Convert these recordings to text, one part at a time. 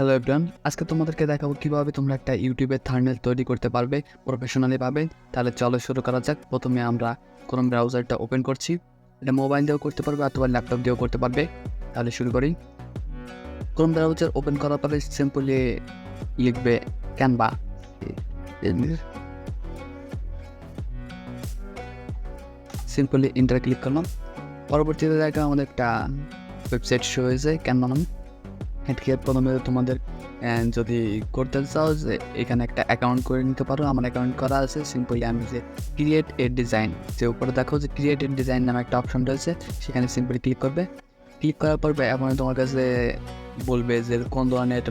Hello everyone, আজকে তোমাদেরকে দেখাবো কিভাবে তোমরা একটা ইউটিউবের থাম্বনেল তৈরি করতে পারবে প্রফেশনালি ভাবে। তাহলে চলো শুরু করা যাক। প্রথমে আমরা ক্রোম ব্রাউজারটা ওপেন করছি। এটা মোবাইল দিয়েও করতে পারবে অথবা ল্যাপটপ দিয়েও করতে পারবে। তাহলে শুরু করি। ক্রোম ব্রাউজার ওপেন করার পরে সিম্পলি লিখবে ক্যানভা। সিম্পলি ইন্টার ক্লিক করলাম। পরবর্তীতে দেখা আমাদের একটা ওয়েবসাইট শো হয়েছে ক্যানভা নামে। এটিকে প্রথমে তোমাদের যদি করতে চাও যে এখানে একটা অ্যাকাউন্ট করে নিতে পারো। আমার অ্যাকাউন্ট করা আছে। সিম্পলি আমি যে ক্রিয়েট এ ডিজাইন, যে উপরে দেখো যে ক্রিয়েট এ ডিজাইন নামে একটা অপশন রয়েছে, সেখানে সিম্পলি ক্লিক করবে। ক্লিক করার পর এখন তোমার কাছে বলবে যে কোন ধরনের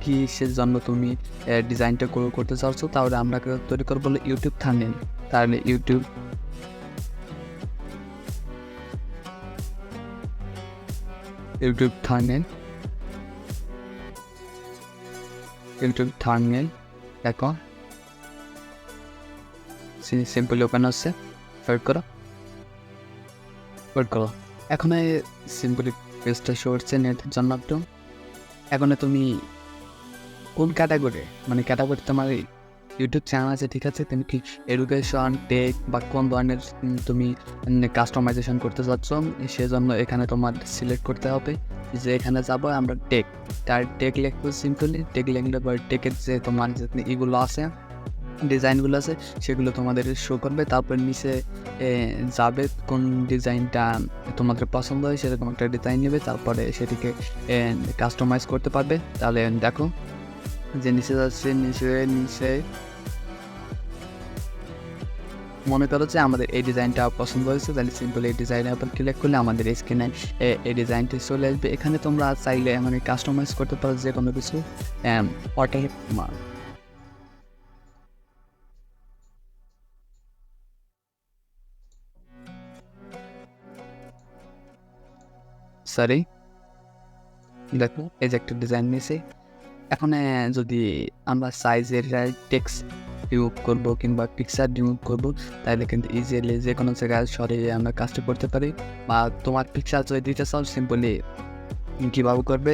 কিসের জন্য তুমি ডিজাইনটা করতে চাচ্ছো। তাহলে আমরা তৈরি করবো ইউটিউব থাম্বনেল। তাহলে ইউটিউব থাম্বনেল দেখো সিম্পলি ওপেন হচ্ছে। ওয়েট করো। এখন সিম্পলি পেজটা শো হচ্ছে নেটের জন্য একটু। এখন তুমি কোন ক্যাটাগরি, মানে ক্যাটাগরি তোমার ইউটিউব চ্যানেল আছে, ঠিক আছে? তুমি কি এডুকেশন, টেক বা কোন ধরনের তুমি কাস্টমাইজেশন করতে চাচ্ছ, সেজন্য এখানে তোমার সিলেক্ট করতে হবে যে এখানে যাবো আমরা টেক। তার টেক লিখবো। সিম্পলি টেক লিখলে পর টেকের যে তোমার যে এগুলো আছে, ডিজাইনগুলো আছে, সেগুলো তোমাদের শো করবে। তারপর নিচে যাবে কোন ডিজাইনটা তোমাদের পছন্দ হয়, সেরকম একটা ডিজাইন নেবে। তারপরে সেটিকে কাস্টমাইজ করতে পারবে। তাহলে দেখো যে নিচে যাচ্ছে, নিচে মনে করো যে আমাদের এই ডিজাইনটা পছন্দ হয়েছে। তাহলে সিম্পল এই ডিজাইনের উপর ক্লিক করলে আমাদের স্ক্রিনে এই ডিজাইনটি চলে আসবে। এখানে তোমরা চাইলে মানে কাস্টমাইজ করতে পারো যে কোনো কিছু। সরি, দেখো এই যে একটা ডিজাইন নিয়েছি। এখন যদি আমরা সাইজের টেক্সট রিমুভ করবো কিংবা পিকচার রিমুভ করবো, তাহলে কিন্তু ইজিলি যে কোনো জায়গায় সরিয়ে আমরা কাজটা করতে পারি। বা তোমার পিকচার যদি দিতে চাও, সিম্পলি কীভাবে করবে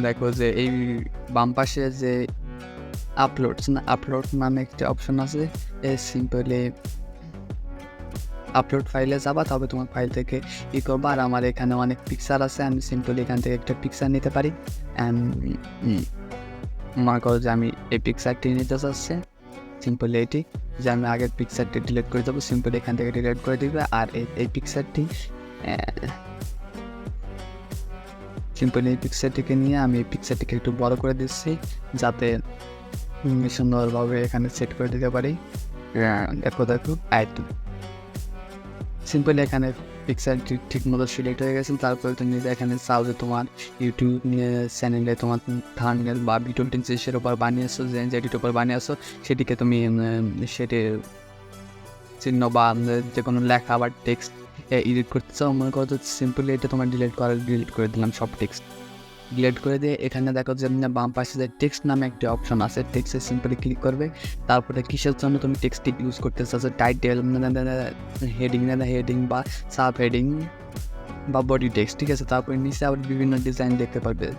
দেখো যে এই বাম পাশে যে আপলোড নামে একটা অপশন আছে। সিম্পলি আপলোড ফাইলে যাবা, তবে তোমার ফাইল থেকে করবা। আর আমার এখানে অনেক পিকচার আছে, আমি সিম্পলি এখান থেকে একটা পিকচার নিতে পারি। মনে করো যে আমি এই পিকচারটি নিতে চাচ্ছি। সিম্পলি এটি যে আমি আগের পিকচারটি ডিলিট করে দেবো। সিম্পলি এখান থেকে ডিলিট করে দিবে। আর এই পিকচারটি সিম্পলি এই পিকচারটিকে নিয়ে আমি এই পিকচারটিকে একটু বড় করে দিচ্ছি, যাতে সুন্দরভাবে এখানে সেট করে দিতে পারি। দেখো সিম্পলি এখানে পিকচারটি ঠিক মতো সিলেক্ট হয়ে গেছে। তারপরে তুমি এখানে চাও যে তোমার ইউটিউব চ্যানেলে তোমার থাম্বনেল বা ভিডিও সেটার উপর বানিয়েছো, যেটির উপর বানিয়েছো সেটিকে তুমি সেটি চিহ্ন বা যে কোনো লেখা বা টেক্সট এডিট করতে চাও। মনে করো সিম্পলি এটা তোমার ডিলিট করে দিলাম সব টেক্সট। ডিলিট করে দিয়ে এখানে দেখো যে বাম পাশে যে টেক্সট নামে একটি অপশন আছে, টেক্সটে সিম্পলি ক্লিক করবে। তারপরে কিসের জন্য তুমি টেক্সটটি ইউজ করতে চাচ্ছো, টাইটেল, হেডিং বা সাব হেডিং বা বডি টেক্সট, ঠিক আছে? তারপরে নিচে আবার বিভিন্ন ডিজাইন দেখতে পারবে।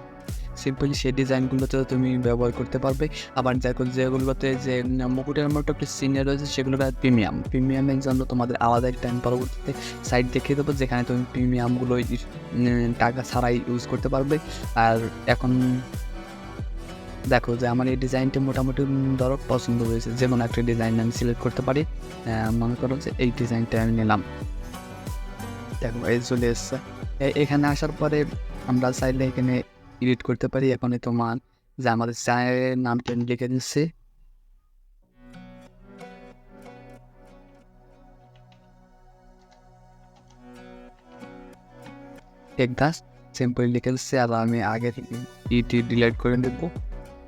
সিম্পলি সেই ডিজাইনগুলোতেও তুমি ব্যবহার করতে পারবে। আবার দেখো যেগুলোতে যে মুকুটের মতো একটা সিনিয়র রয়েছে, সেগুলোর প্রিমিয়ামের জন্য তোমাদের আলাদা একটা পরবর্তীতে সাইট দেখিয়ে দেবো, যেখানে তুমি প্রিমিয়ামগুলো টাকা ছাড়াই ইউজ করতে পারবে। আর এখন দেখো যে আমার এই ডিজাইনটা মোটামুটি ধরো পছন্দ হয়েছে, যে কোনো একটা ডিজাইন আমি সিলেক্ট করতে পারি। মনে করো যে এই ডিজাইনটা আমি নিলাম। দেখো এই চলে এসছে। এখানে আসার পরে আমরা চাইলে এখানে এডিট করতে পারি। এখন তোমার যে আমাদের চ্যানেলের নামটা লিখে দিচ্ছি। সিম্পলি লিখে দিচ্ছি। আর আমি আগে ইটি ডিলিট করে দেবো,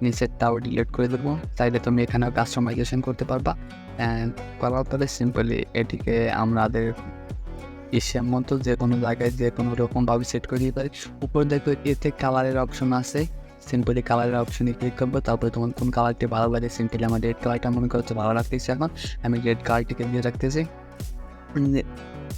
নিচেরটাও ডিলিট করে দেবো। চাইলে তুমি এখানেও কাস্টমাইজেশন করতে পারবা। করার পরে সিম্পলি এটিকে আমাদের ইসের মতো যে কোনো জায়গায় যে কোনো রকমভাবে সেট করে দিতে পারি। উপরে দেখো এতে কালারের অপশন আছে। সিম্পলি কালারের অপশনে ক্লিক করবো। তারপরে তোমার কোন কালারটি ভালো লাগে, সিম্পলি আমার রেড কালারটা মনে করছে ভালো লাগতেছে। এখন আমি রেড কালারটিকে দিয়ে রাখতেছি।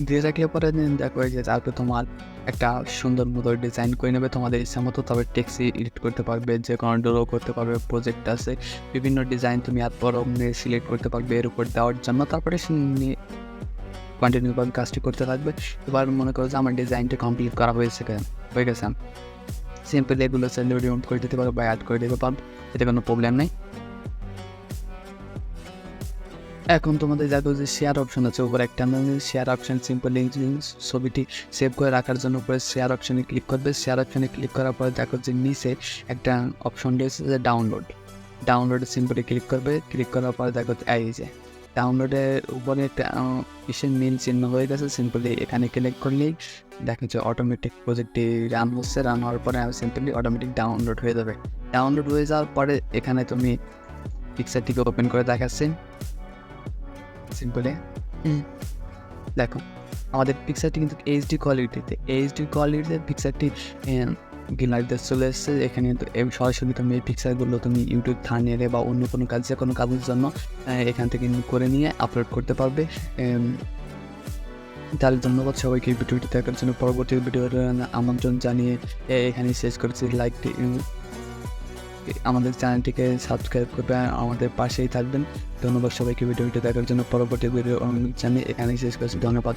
দিয়ে রাখলে পরে দেখো যে তারপরে তোমার একটা সুন্দর মতো ডিজাইন করে নেবে তোমাদের ইচ্ছা মতো। তবে টেক্সট এডিট করতে পারবে, যে কোনো ড্র করতে পারবে, প্রজেক্ট আছে বিভিন্ন ডিজাইন তুমি আর বড় সিলেক্ট করতে পারবে এর উপর দেওয়ার জন্য। তারপরে কন্টিনিউভাবে কাজটি করতে থাকবে। এবার মনে করো যে আমার ডিজাইনটা কমপ্লিট করা হয়ে গেছে, সিম্পলি এগুলো চাইলে রিমুভ করে দিতে পারো বা অ্যাড করে দিতে পারো, এতে কোনো প্রবলেম নেই। এখন তোমাদের দেখো যে শেয়ার অপশন আছে উপরে একটা, শেয়ার অপশন সিম্পলি ছবিটি সেভ করে রাখার জন্য উপরে শেয়ার অপশনে ক্লিক করবে। শেয়ার অপশনে ক্লিক করার পরে দেখো যে নিচে একটা অপশন রয়েছে যে ডাউনলোডে সিম্পলি ক্লিক করবে। ক্লিক করার পরে দেখো এই যে ডাউনলোডের উপরে একটা কিসের নীল চিহ্ন হয়ে গেছে, সিম্পলি এখানে ক্লিক করলেই দেখো যে অটোমেটিক প্রজেক্টটি রান হচ্ছে। রান হওয়ার পরে সিম্পলি অটোমেটিক ডাউনলোড হয়ে যাবে। ডাউনলোড হয়ে যাওয়ার পরে এখানে তুমি পিকচারটিকে ওপেন করে দেখাচ্ছি সিম্পলি। দেখো আমাদের পিকচারটি কিন্তু এইচডি কোয়ালিটিতে পিকচারটি গ্যালারিতে চলে এসেছে। এখানে কিন্তু সরাসরি তুমি এই পিকচারগুলো তুমি ইউটিউব থাম্বনেইলে বা অন্য কোনো কাজের জন্য এখান থেকে করে নিয়ে আপলোড করতে পারবে। তাহলে ধন্যবাদ সবাইকে ভিডিওটি দেখার জন্য। পরবর্তী ভিডিওর আমন্ত্রণ জানিয়ে এখানে শেষ করছি। আমাদের চ্যানেলটিকে সাবস্ক্রাইব করবে, আমাদের পাশেই থাকবেন। ধন্যবাদ সবাইকে ভিডিওটি দেখার জন্য। পরবর্তী ভিডিও জানিয়ে এখানেই শেষ করছি। ধন্যবাদ।